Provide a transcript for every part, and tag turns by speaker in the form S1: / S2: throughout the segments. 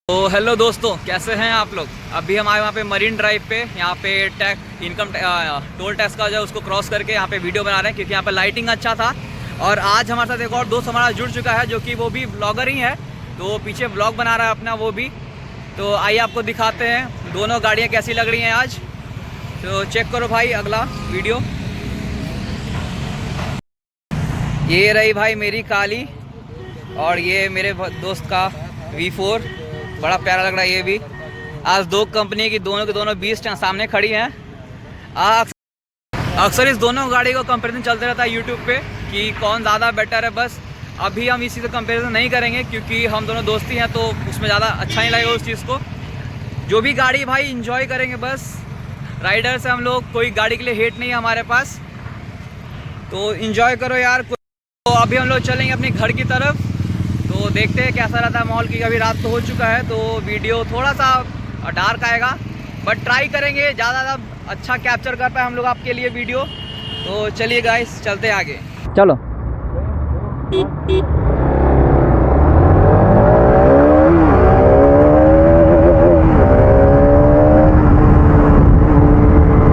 S1: तो हेलो दोस्तों, कैसे हैं आप लोग। अभी हम आए वहाँ पे मरीन ड्राइव पे, यहाँ पे टोल टैक्स का जो उसको क्रॉस करके यहाँ पे वीडियो बना रहे हैं, क्योंकि यहाँ पे लाइटिंग अच्छा था। और आज हमारे साथ एक और दोस्त हमारा जुड़ चुका है, जो कि वो भी ब्लॉगर ही है, तो पीछे ब्लॉग बना रहा है अपना वो भी। तो आइए आपको दिखाते हैं दोनों गाड़ियाँ कैसी लग रही हैं आज। तो चेक करो भाई अगला वीडियो। ये रही भाई मेरी काली, और ये मेरे दोस्त का V4, बड़ा प्यारा लग रहा है ये भी। आज दो कंपनी की दोनों के दोनों 20 सामने खड़ी हैं। अक्सर इस दोनों गाड़ी का कंपैरिजन चलते रहता है यूट्यूब पे कि कौन ज़्यादा बेटर है। बस अभी हम इसी से कंपैरिजन नहीं करेंगे, क्योंकि हम दोनों दोस्ती हैं, तो उसमें ज़्यादा अच्छा नहीं लगेगा उस चीज़ को। जो भी गाड़ी भाई इंजॉय करेंगे, बस राइडर से हम लोग, कोई गाड़ी के लिए हेट नहीं है हमारे पास, तो इंजॉय करो यार। तो अभी हम लोग चलेंगे अपने घर की तरफ, तो देखते हैं कैसा रहता है माहौल की। अभी रात तो हो चुका है, तो वीडियो थोड़ा सा डार्क आएगा, बट ट्राई करेंगे ज़्यादा अच्छा कैप्चर कर पाए हम लोग आपके लिए वीडियो। तो चलिए गाइस, चलते हैं आगे, चलो।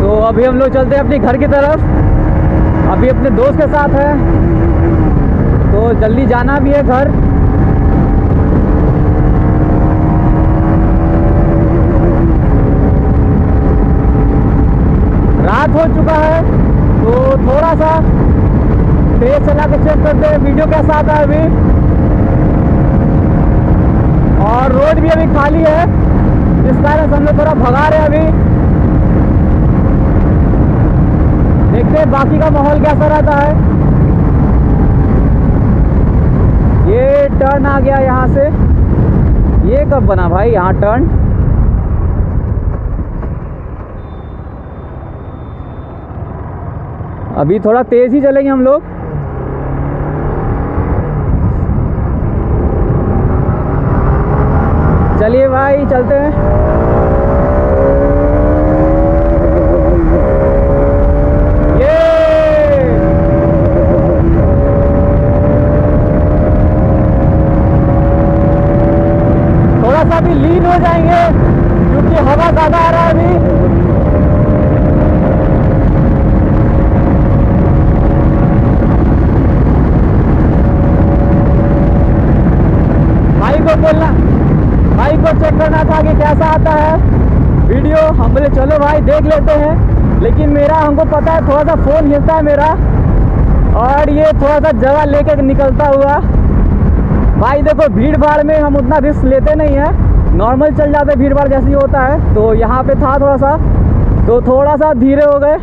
S1: तो अभी हम लोग चलते हैं अपने घर की तरफ। अभी अपने दोस्त के साथ है, तो जल्दी जाना भी है घर। रात हो चुका है, तो थोड़ा सा तेज चला के चेक करते हैं वीडियो कैसा आता है अभी। और रोड भी अभी खाली है, जिस कारण से हम लोग थोड़ा भगा रहे हैं अभी। देखते हैं बाकी का माहौल कैसा रहता है। ये टर्न आ गया यहाँ से। ये कब बना भाई यहाँ टर्न? अभी थोड़ा तेज ही चलेंगे हम लोग। चलिए भाई चलते हैं। ये थोड़ा सा भी लीन हो जाएंगे, क्योंकि हवा ज़्यादा आ रहा है अभी। बोलना भाई को चेक करना था कि कैसा आता है वीडियो। हम बोले चलो भाई देख लेते हैं, लेकिन मेरा हमको पता है थोड़ा सा फ़ोन हिलता है मेरा, और ये थोड़ा सा जगह लेके निकलता हुआ। भाई देखो, भीड़ भाड़ में हम उतना रिस्क लेते नहीं हैं, नॉर्मल चल जाते, भीड़ भाड़ जैसी होता है। तो यहाँ पे था थोड़ा सा, तो थोड़ा सा धीरे हो गए।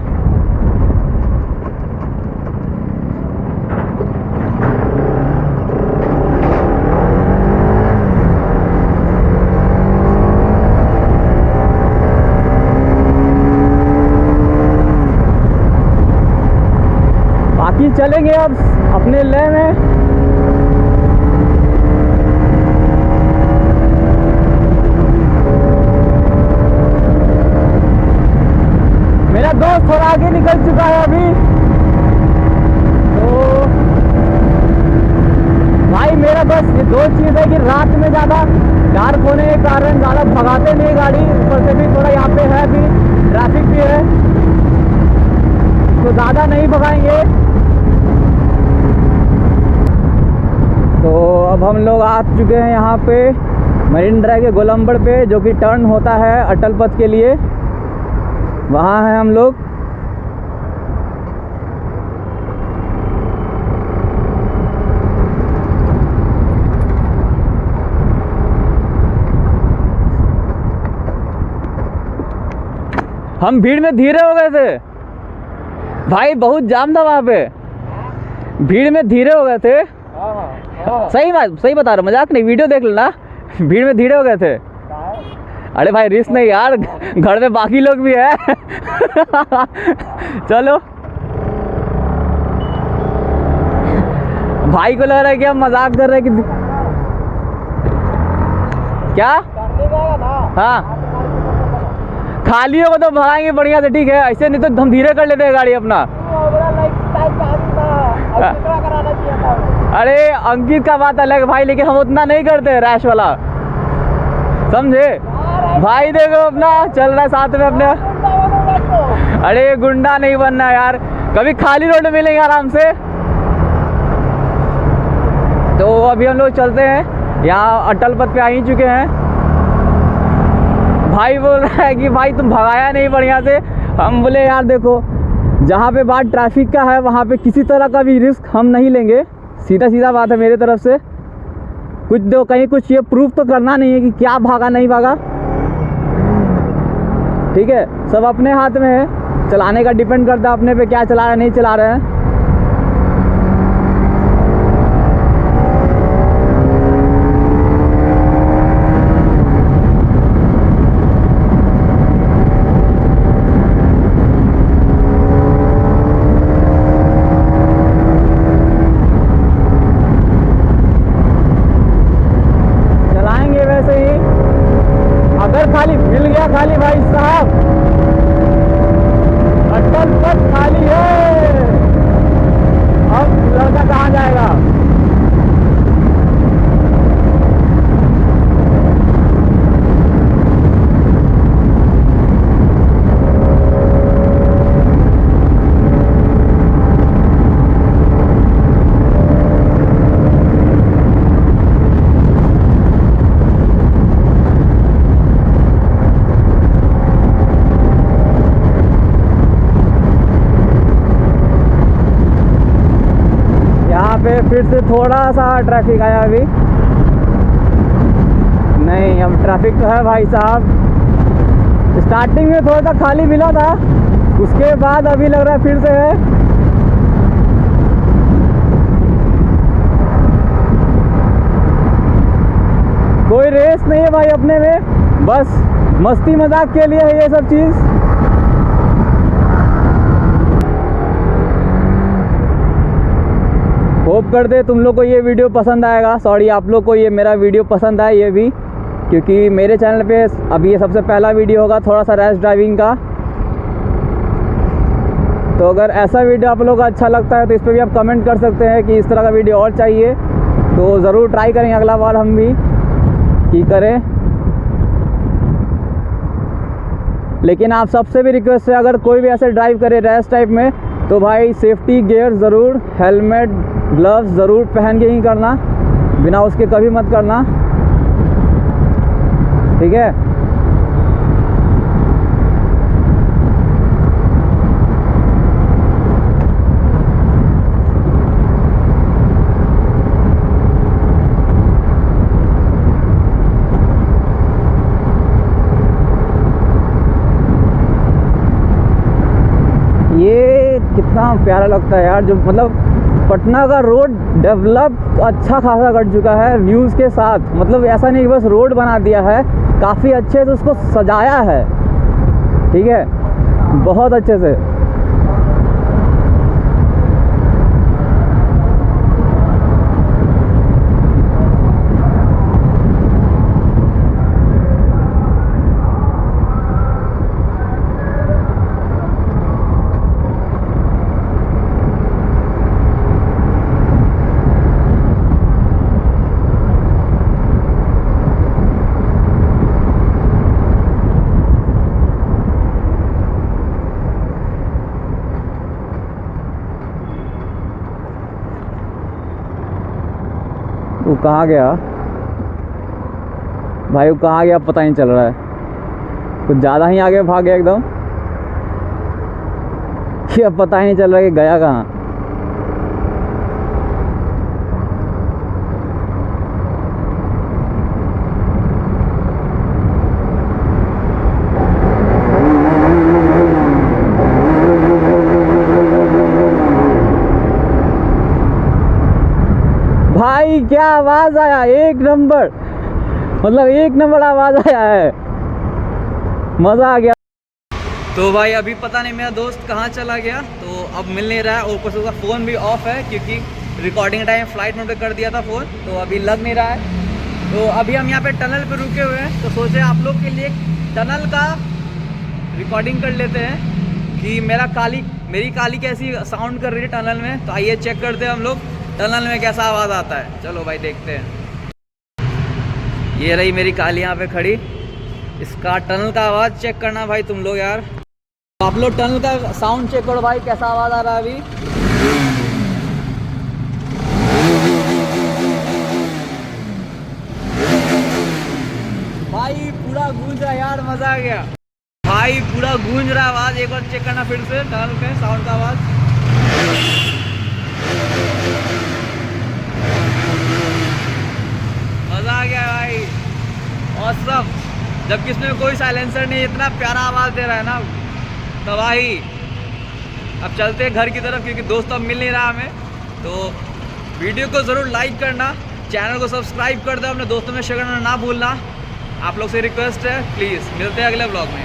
S1: चलेंगे अब अपने ले में। मेरा दोस्त थोड़ा आगे निकल चुका है अभी। तो भाई मेरा बस ये दो चीज़ है कि रात में ज़्यादा डार्क होने के कारण ज़्यादा भगाते नहीं गाड़ी, ऊपर से भी थोड़ा यहाँ पे है भी ट्रैफिक भी है, तो ज़्यादा नहीं भगाएंगे। तो अब हम लोग आ चुके हैं यहाँ पे मरीन ड्राइव के गोलंबर पे, जो कि टर्न होता है अटल पथ के लिए। वहाँ हैं हम लोग। हम भीड़ में धीरे हो गए थे भाई, बहुत जाम था वहाँ पे, भीड़ में धीरे हो गए थे। सही बात, सही बता रहा हूँ, मजाक नहीं, वीडियो देख लेना। भीड़ में धीरे हो गए थे। अरे भाई रिस्क नहीं यार, घर में बाकी लोग भी है। चलो। भाई को लग रहा है कि हम मजाक कर रहे हैं कि क्या। हाँ, खाली होगा तो भगाएंगे बढ़िया से, ठीक है। ऐसे नहीं तो हम धीरे कर लेते हैं गाड़ी अपना। अरे अंकित का बात अलग भाई, लेकिन हम उतना नहीं करते रैश वाला। समझे भाई। देखो अपना चल रहा है साथ में अपने। अरे गुंडा नहीं बनना यार, कभी खाली रोड मिलेंगे आराम से। तो अभी हम लोग चलते हैं, यहाँ अटल पथ पे आ ही चुके हैं। भाई बोल रहा है कि भाई तुम भगाया नहीं बढ़िया से। हम बोले यार देखो, जहाँ पे बात ट्रैफिक का है वहाँ पे किसी तरह का भी रिस्क हम नहीं लेंगे। सीधा सीधा बात है मेरे तरफ से। कुछ दो कहीं कुछ ये प्रूफ तो करना नहीं है कि क्या भागा नहीं भागा, ठीक है। सब अपने हाथ में है, चलाने का डिपेंड करता है अपने पे, क्या चला रहे नहीं चला रहे हैं। चलाएंगे वैसे ही, अगर खाली मिल गया खाली भाई साहब, अटल पथ खाली है। अब लड़का कहाँ जाएगा? फिर से थोड़ा सा ट्रैफिक आया अभी। नहीं अब ट्रैफिक तो है भाई साहब। स्टार्टिंग में थोड़ा सा खाली मिला था, उसके बाद अभी लग रहा है फिर से है। कोई रेस नहीं है भाई अपने में, बस मस्ती मजाक के लिए है ये सब चीज़। होप करते तुम लोग को ये वीडियो पसंद आएगा। सॉरी आप लोग को ये मेरा वीडियो पसंद आए ये भी, क्योंकि मेरे चैनल पे अभी ये सबसे पहला वीडियो होगा थोड़ा सा रैश ड्राइविंग का। तो अगर ऐसा वीडियो आप लोग को अच्छा लगता है तो इस पर भी आप कमेंट कर सकते हैं कि इस तरह का वीडियो और चाहिए, तो ज़रूर ट्राई करेंगे अगला बार हम भी कि करें। लेकिन आप सबसे भी रिक्वेस्ट है, अगर कोई भी ऐसे ड्राइव करे रैश टाइप में तो भाई सेफ्टी गियर ज़रूर, हेलमेट ग्लव्स ज़रूर पहन के ही करना, बिना उसके कभी मत करना, ठीक है। ये कितना प्यारा लगता है यार, जो मतलब पटना का रोड डेवलप अच्छा खासा कर चुका है व्यूज़ के साथ। मतलब ऐसा नहीं कि बस रोड बना दिया है, काफ़ी अच्छे से उसको सजाया है, ठीक है, बहुत अच्छे से। वो कहाँ गया भाई, वो कहाँ गया पता नहीं चल रहा है। कुछ ज़्यादा ही आगे भाग गया एकदम कि अब पता ही नहीं चल रहा कि गया कहाँ। भाई क्या आवाज़ आया, एक नंबर, मतलब एक नंबर आवाज़ आया है, मज़ा आ गया। तो भाई अभी पता नहीं मेरा दोस्त कहाँ चला गया, तो अब मिल नहीं रहा है। ऊपर से उसका फ़ोन भी ऑफ है क्योंकि रिकॉर्डिंग टाइम फ्लाइट मोड पे कर दिया था फ़ोन, तो अभी लग नहीं रहा है। तो अभी हम यहाँ पे टनल पे रुके हुए हैं, तो सोचे आप लोग के लिए टनल का रिकॉर्डिंग कर लेते हैं कि मेरी काली कैसी साउंड कर रही है टनल में। तो आइए चेक करते हैं हम लोग टनल में कैसा आवाज़ आता है। चलो भाई देखते हैं। ये रही मेरी काली यहाँ पे खड़ी। इसका टनल का आवाज़ चेक करना भाई तुम लोग यार। आप लोग टनल का साउंड चेक करो भाई, कैसा आवाज़ आ रहा है अभी। भाई पूरा गूंज रहा है यार, मज़ा आ गया भाई, पूरा गूंज रहा है आवाज़। एक बार चेक करना फिर से टनल पे साउंड का आवाज़। मज़ा आ गया भाई, ऑसम। जबकि इसमें कोई साइलेंसर नहीं, इतना प्यारा आवाज़ दे रहा है ना, तबाही। अब चलते हैं घर की तरफ क्योंकि दोस्त अब मिल नहीं रहा हमें। तो वीडियो को ज़रूर लाइक करना, चैनल को सब्सक्राइब कर दो, अपने दोस्तों में शेयर करना ना भूलना। आप लोग से रिक्वेस्ट है, प्लीज़। मिलते हैं अगले ब्लॉग में।